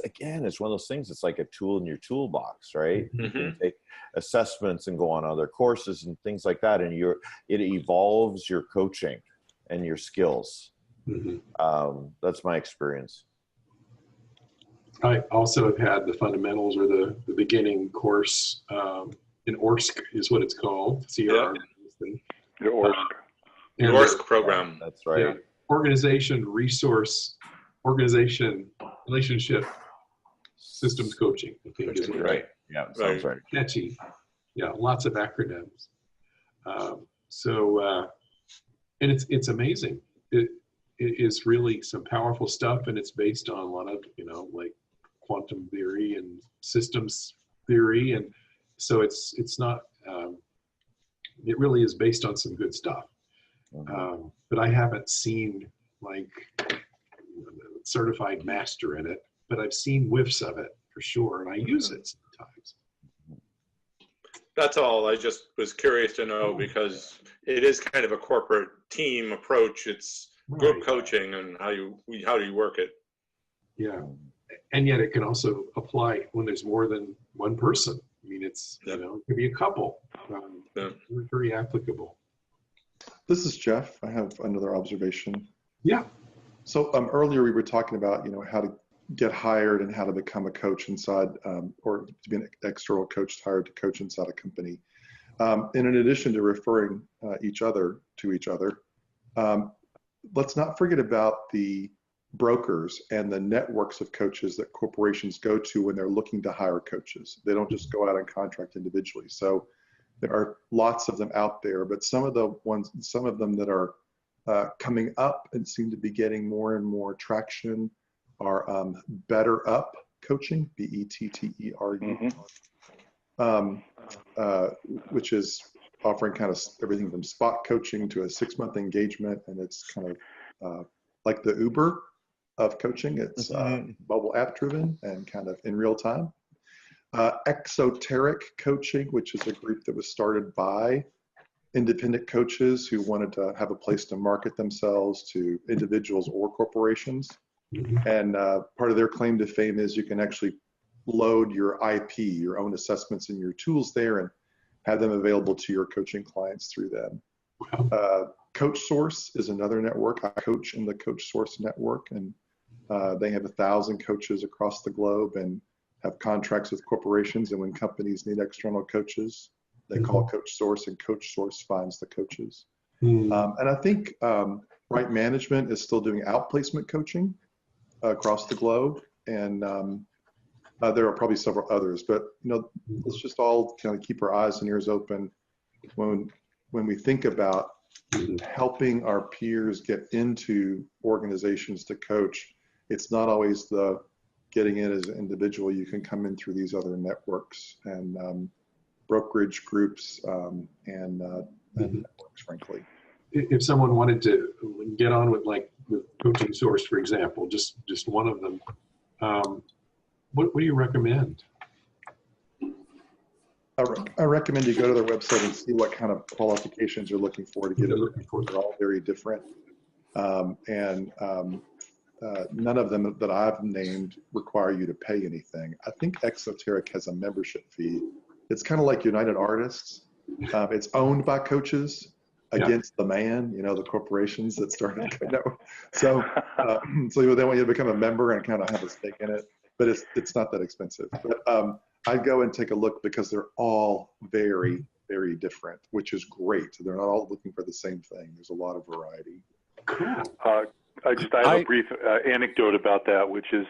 one of those things, it's like a tool in your toolbox, right? You can take assessments and go on other courses and things like that, and it evolves your coaching and your skills. That's my experience. I also have had the fundamentals, or the beginning course in ORSC is what it's called. CRR. Your ORSC. The ORSC program. That's right. Yeah. Organization, relationship, systems coaching. I think is right. Yeah, sounds right. Catchy. Yeah, lots of acronyms. And it's amazing. It is really some powerful stuff, and it's based on a lot of, you know, like quantum theory and systems theory, and so it's not. It really is based on some good stuff. But I haven't seen like certified master in it, but I've seen whiffs of it for sure, and I use it sometimes. That's all. I just was curious to know, because it is kind of a corporate team approach. It's group coaching, and how do you work it? Yeah, and yet it can also apply when there's more than one person. I mean, it's you know, it could be a couple. Very applicable. This is Jeff. I have another observation. Yeah. So earlier we were talking about, you know, how to get hired and how to become a coach inside, or to be an external coach hired to coach inside a company. And in addition to referring each other to each other, let's not forget about the brokers and the networks of coaches that corporations go to when they're looking to hire coaches. They don't just go out and contract individually. So there are lots of them out there, but some of them that are coming up and seem to be getting more and more traction are Better Up Coaching, BETTERU, which is offering kind of everything from spot coaching to a 6-month engagement. And it's kind of like the Uber of coaching. It's mobile app driven and kind of in real time. Exoteric coaching, which is a group that was started by independent coaches who wanted to have a place to market themselves to individuals or corporations. And part of their claim to fame is you can actually load your IP, your own assessments and your tools there, and have them available to your coaching clients through them. Coach Source is another network. I coach in the Coach Source network, and they have 1,000 coaches across the globe and have contracts with corporations. And when companies need external coaches, they call Coach Source, and Coach Source finds the coaches. And I think Right Management is still doing outplacement coaching across the globe. And there are probably several others, but let's just all kind of keep our eyes and ears open when we think about helping our peers get into organizations to coach. It's not always the getting in as an individual. You can come in through these other networks and brokerage groups and networks, frankly. If someone wanted to get on with Coaching Source, for example, just one of them, what do you recommend? I recommend you go to their website and see what kind of qualifications you're looking for to get in. They're all very different. None of them that I've named require you to pay anything. I think Exoteric has a membership fee. It's kind of like United Artists. It's owned by coaches against the man, the corporations that started. So they want you to become a member and kind of have a stake in it. But it's not that expensive. But I'd go and take a look because they're all very, very different, which is great. They're not all looking for the same thing. There's a lot of variety. I have a brief anecdote about that, which is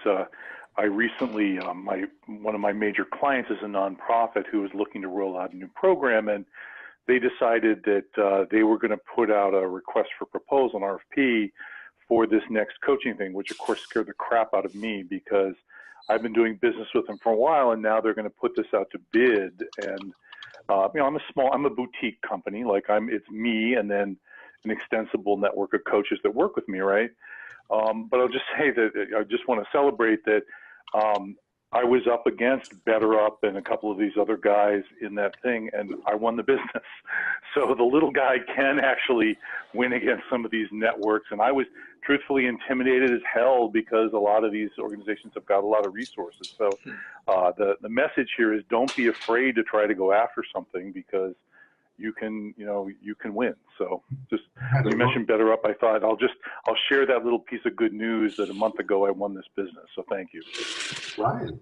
I recently, one of my major clients is a nonprofit who was looking to roll out a new program, and they decided that they were going to put out a request for proposal, an RFP, for this next coaching thing, which of course scared the crap out of me because I've been doing business with them for a while, and now they're going to put this out to bid. And I'm a boutique company. It's me and then an extensible network of coaches that work with me, right? But I'll just say that I just want to celebrate that I was up against Better Up and a couple of these other guys in that thing, and I won the business. So the little guy can actually win against some of these networks, and I was truthfully intimidated as hell because a lot of these organizations have got a lot of resources. So the message here is don't be afraid to try to go after something because you can win. So just when you mentioned Better Up, I thought I'll share that little piece of good news that a month ago I won this business. So thank you. Ryan.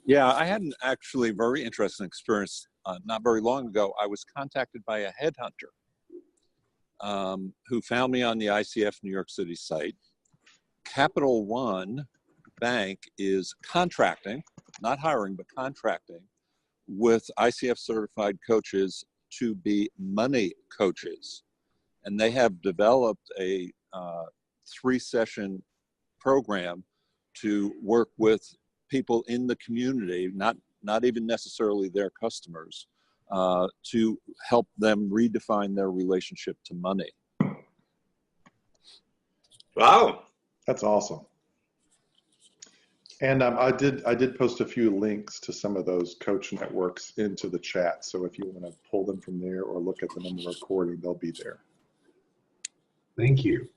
Yeah, I had an actually very interesting experience. Not very long ago, I was contacted by a headhunter who found me on the ICF New York City site. Capital One Bank is contracting, not hiring, but contracting with ICF certified coaches to be money coaches. And they have developed a 3-session program to work with people in the community, not even necessarily their customers, to help them redefine their relationship to money. Wow. That's awesome. And I did post a few links to some of those coach networks into the chat. So if you want to pull them from there or look at them in the recording, they'll be there. Thank you.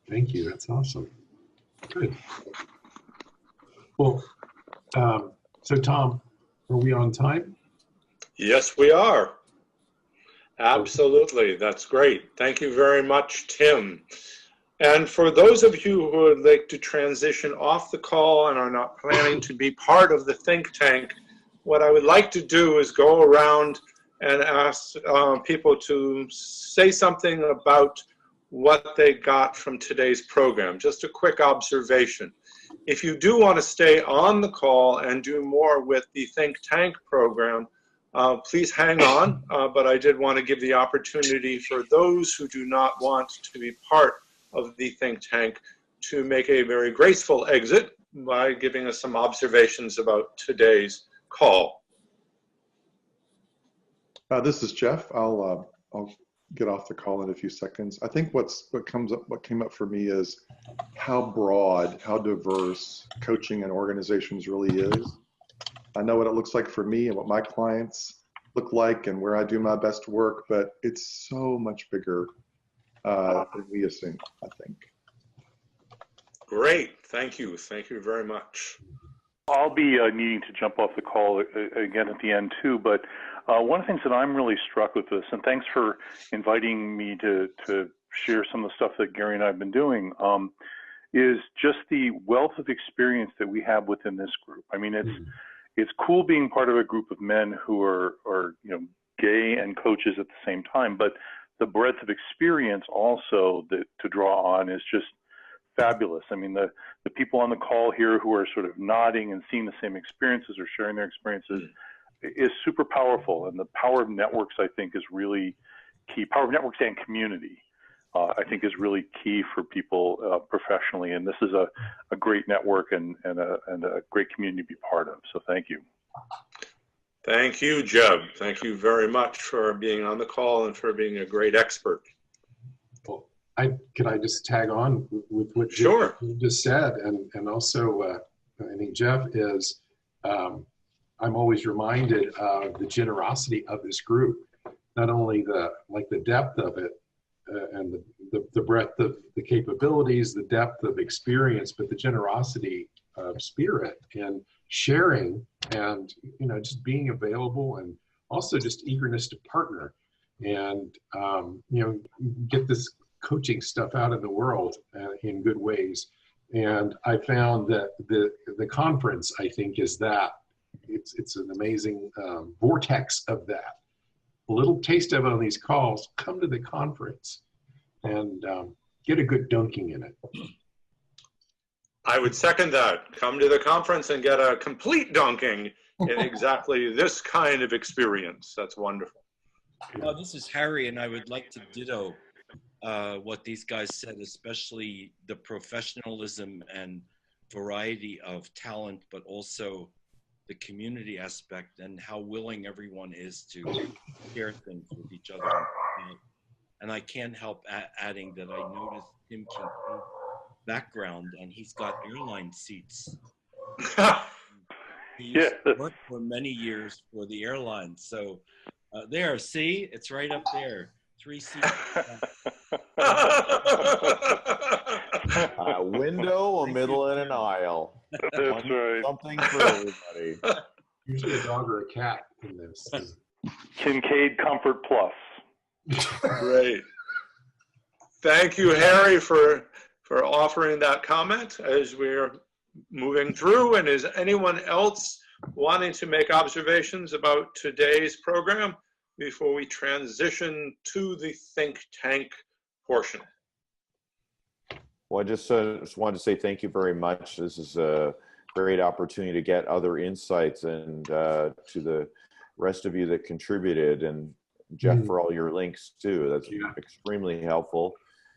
Thank you. That's awesome. Good. Well, so Tom, are we on time? Yes, we are. Absolutely. That's great. Thank you very much, Tim. And for those of you who would like to transition off the call and are not planning to be part of the think tank, what I would like to do is go around and ask people to say something about what they got from today's program. Just a quick observation. If you do want to stay on the call and do more with the think tank program, please hang on. But I did want to give the opportunity for those who do not want to be part of the think tank to make a very graceful exit by giving us some observations about today's call. This is Jeff. I'll get off the call in a few seconds. I think what came up for me is how broad, how diverse coaching and organizations really is. I know what it looks like for me and what my clients look like and where I do my best work, but it's so much bigger than we assume, I think. Great. Thank you. Thank you very much. I'll be needing to jump off the call again at the end too, but one of the things that I'm really struck with this, and thanks for inviting me to share some of the stuff that Gary and I have been doing, is just the wealth of experience that we have within this group. I mean, it's cool being part of a group of men who are gay and coaches at the same time, but the breadth of experience also that to draw on is just fabulous. I mean, the people on the call here who are sort of nodding and seeing the same experiences or sharing their experiences is super powerful. And the power of networks, I think, is really key. Power of networks and community, I think, is really key for people professionally. And this is a great network and a great community to be part of. So thank you. Thank you, Jeb. Thank you very much for being on the call and for being a great expert. Well, can I just tag on with what Sure. you just said, and also I think Jeff is. I'm always reminded of the generosity of this group, not only the depth of it and the breadth of the capabilities, the depth of experience, but the generosity of spirit and sharing and just being available, and also just eagerness to partner and get this coaching stuff out in the world in good ways. And I found that the conference, I think, is that it's an amazing vortex of that. A little taste of it on these calls. Come to the conference and get a good dunking in it. I would second that. Come to the conference and get a complete dunking in exactly this kind of experience. That's wonderful. This is Harry, and I would like to ditto what these guys said, especially the professionalism and variety of talent, but also the community aspect and how willing everyone is to share things with each other. And I can't help adding that I noticed Tim Kincaid's background, and he's got airline seats. He used to work for many years for the airline. So there, see, it's right up there. 3 seats. A window, a middle, and an aisle. That's right. Something for everybody. Usually a dog or a cat in this. Kincaid Comfort Plus. Great. Thank you, Harry, for offering that comment as we're moving through. And is anyone else wanting to make observations about today's program before we transition to the think tank portion? Well, I just wanted to say thank you very much. This is a great opportunity to get other insights, and to the rest of you that contributed, and Jeff for all your links too. That's extremely helpful.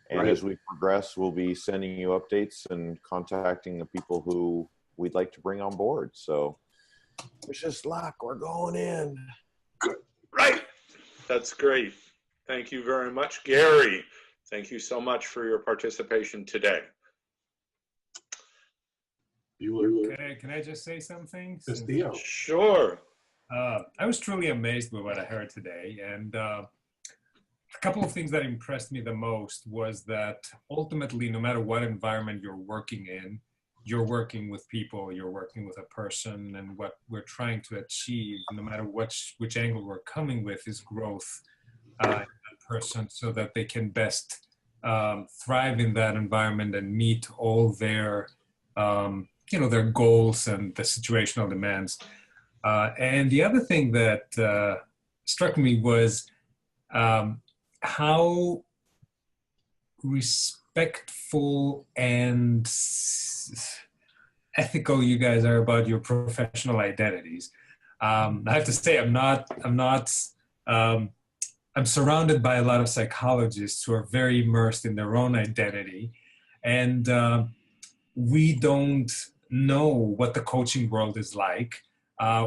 And as we progress, we'll be sending you updates and contacting the people who we'd like to bring on board. So wish us luck. We're going in. Good. Right. That's great. Thank you very much, Gary. Thank you so much for your participation today. Can I just say something? Sure. I was truly amazed by what I heard today. And a couple of things that impressed me the most was that ultimately, no matter what environment you're working in, you're working with people, you're working with a person, and what we're trying to achieve, no matter which angle we're coming with, is growth in that person so that they can best thrive in that environment and meet all their, their goals and the situational demands. And the other thing that struck me was how respectful and ethical you guys are about your professional identities. I have to say, I'm surrounded by a lot of psychologists who are very immersed in their own identity, and we don't know what the coaching world is like.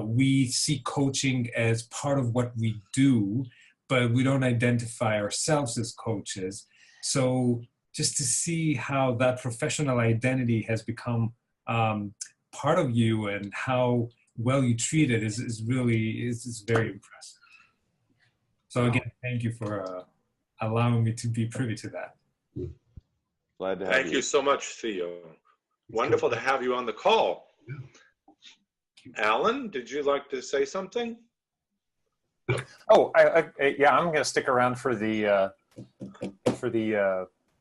We see coaching as part of what we do, but we don't identify ourselves as coaches. So just to see how that professional identity has become part of you and how well you treat it is really very impressive. So again, thank you for allowing me to be privy to that. Glad to have Thank you so much, Theo. Wonderful to have you on the call. Alan, did you like to say something? Oh, yeah, I'm going to stick around for the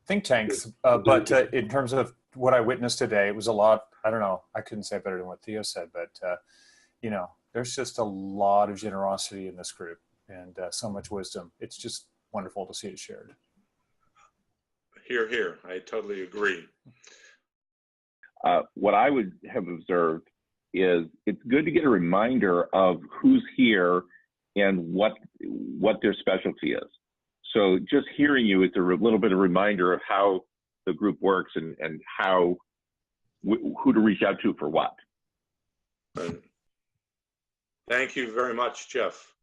think tanks. But in terms of what I witnessed today, it was a lot. I don't know. I couldn't say it better than what Theo said, but you know, there's just a lot of generosity in this group and so much wisdom. It's just wonderful to see it shared. Hear, hear. I totally agree. What I would have observed is it's good to get a reminder of who's here and what their specialty is. So just hearing you is a little bit of a reminder of how the group works and how who to reach out to for what. Thank you very much, Jeff.